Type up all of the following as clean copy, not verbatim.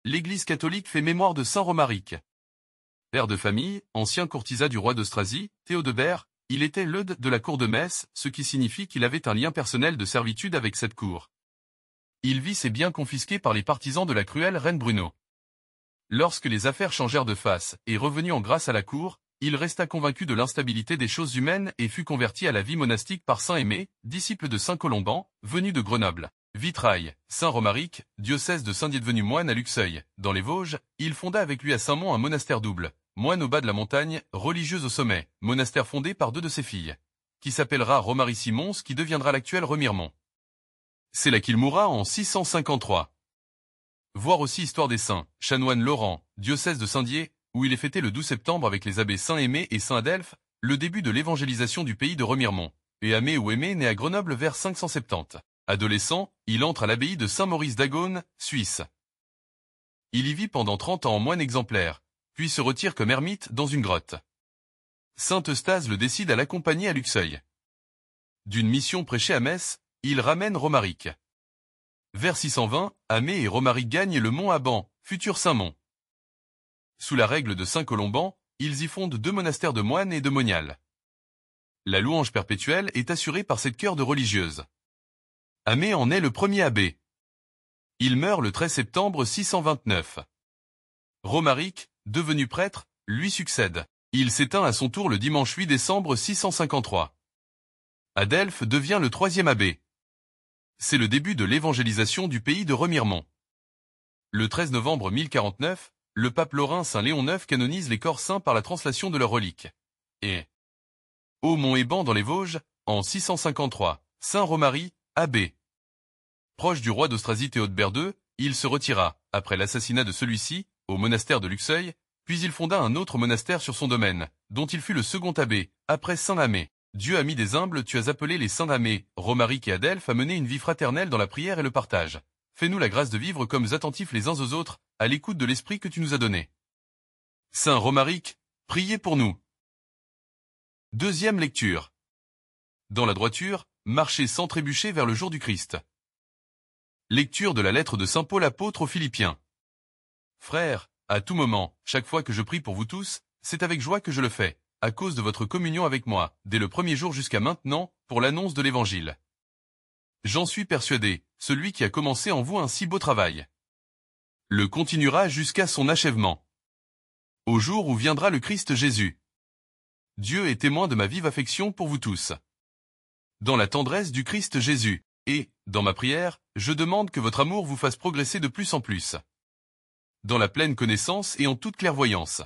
l'Église catholique fait mémoire de saint Romaric. Père de famille, ancien courtisan du roi d'Austrasie, Théodebert, il était l'eude de la cour de Metz, ce qui signifie qu'il avait un lien personnel de servitude avec cette cour. Il vit ses biens confisqués par les partisans de la cruelle reine Bruno. Lorsque les affaires changèrent de face et revenu en grâce à la cour, il resta convaincu de l'instabilité des choses humaines et fut converti à la vie monastique par saint Aimé, disciple de saint Colomban, venu de Grenoble. Vitrail, saint Romaric, diocèse de Saint-Dié devenu moine à Luxeuil, dans les Vosges, il fonda avec lui à Saint-Mont un monastère double, moine au bas de la montagne, religieuse au sommet, monastère fondé par 2 de ses filles, qui s'appellera Romaric-Simons qui deviendra l'actuel Remiremont. C'est là qu'il mourra en 653. Voir aussi Histoire des saints, chanoine Laurent, diocèse de Saint-Dié, où il est fêté le 12 septembre avec les abbés Saint-Aimé et Saint-Adelphe, le début de l'évangélisation du pays de Remiremont, et Aimé ou Aimé né à Grenoble vers 570. Adolescent, il entre à l'abbaye de Saint-Maurice d'Agone, Suisse. Il y vit pendant 30 ans en moine exemplaire, puis se retire comme ermite dans une grotte. Saint Eustache le décide à l'accompagner à Luxeuil. D'une mission prêchée à Metz, il ramène Romaric. Vers 620, Aimé et Romaric gagnent le mont Aban, futur Saint-Mont. Sous la règle de saint Colomban, ils y fondent 2 monastères de moines et de moniales. La louange perpétuelle est assurée par cette chœur de religieuses. Aimé en est le premier abbé. Il meurt le 13 septembre 629. Romaric, devenu prêtre, lui succède. Il s'éteint à son tour le dimanche 8 décembre 653. Adelphe devient le 3e abbé. C'est le début de l'évangélisation du pays de Remiremont. Le 13 novembre 1049, le pape lorrain Saint Léon IX canonise les corps saints par la translation de leurs reliques. Et au Mont-Héban dans les Vosges, en 653, Saint Romaric, abbé. Proche du roi d'Austrasie Théodebert II, il se retira, après l'assassinat de celui-ci, au monastère de Luxeuil, puis il fonda un autre monastère sur son domaine, dont il fut le second abbé, après Saint Lamé. Dieu ami des humbles, tu as appelé les saints Lamé, Romaric et Adelphe à mener une vie fraternelle dans la prière et le partage. Fais-nous la grâce de vivre comme attentifs les uns aux autres, à l'écoute de l'esprit que tu nous as donné. Saint Romaric, priez pour nous. Deuxième lecture. Dans la droiture, marchez sans trébucher vers le jour du Christ. Lecture de la lettre de saint Paul apôtre aux Philippiens. Frères, à tout moment, chaque fois que je prie pour vous tous, c'est avec joie que je le fais, à cause de votre communion avec moi, dès le premier jour jusqu'à maintenant, pour l'annonce de l'Évangile. J'en suis persuadé, celui qui a commencé en vous un si beau travail le continuera jusqu'à son achèvement. Au jour où viendra le Christ Jésus. Dieu est témoin de ma vive affection pour vous tous. Dans la tendresse du Christ Jésus, et, dans ma prière, je demande que votre amour vous fasse progresser de plus en plus. Dans la pleine connaissance et en toute clairvoyance.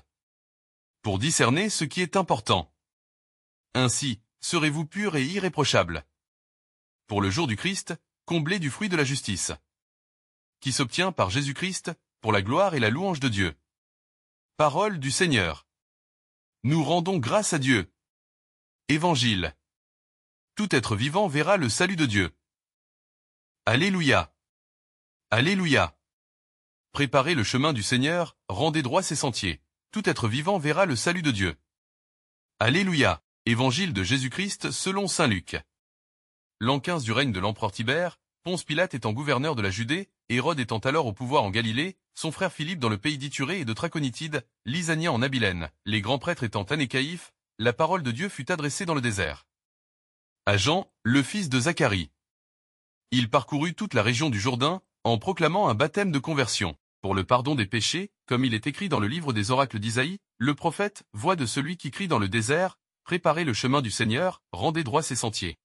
Pour discerner ce qui est important. Ainsi, serez-vous purs et irréprochables. Pour le jour du Christ, comblés du fruit de la justice. Qui s'obtient par Jésus-Christ, pour la gloire et la louange de Dieu. Parole du Seigneur. Nous rendons grâce à Dieu. Évangile. Tout être vivant verra le salut de Dieu. Alléluia. Alléluia. Préparez le chemin du Seigneur, rendez droit ses sentiers. Tout être vivant verra le salut de Dieu. Alléluia. Évangile de Jésus-Christ selon saint Luc. L'an 15 du règne de l'empereur Tibère, Ponce Pilate étant gouverneur de la Judée, Hérode étant alors au pouvoir en Galilée, son frère Philippe dans le pays d'Ithurée et de Traconitide, Lysania en Abilène, les grands prêtres étant Anne et Caïphe, la parole de Dieu fut adressée dans le désert. À Jean, le fils de Zacharie. Il parcourut toute la région du Jourdain, en proclamant un baptême de conversion, pour le pardon des péchés, comme il est écrit dans le livre des oracles d'Isaïe, le prophète, voix de celui qui crie dans le désert, préparez le chemin du Seigneur, rendez droit ses sentiers.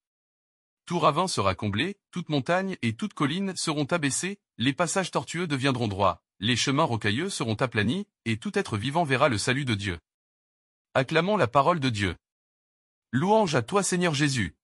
Tout ravin sera comblé, toute montagne et toute colline seront abaissées, les passages tortueux deviendront droits, les chemins rocailleux seront aplanis, et tout être vivant verra le salut de Dieu. Acclamons la parole de Dieu. Louange à toi Seigneur Jésus.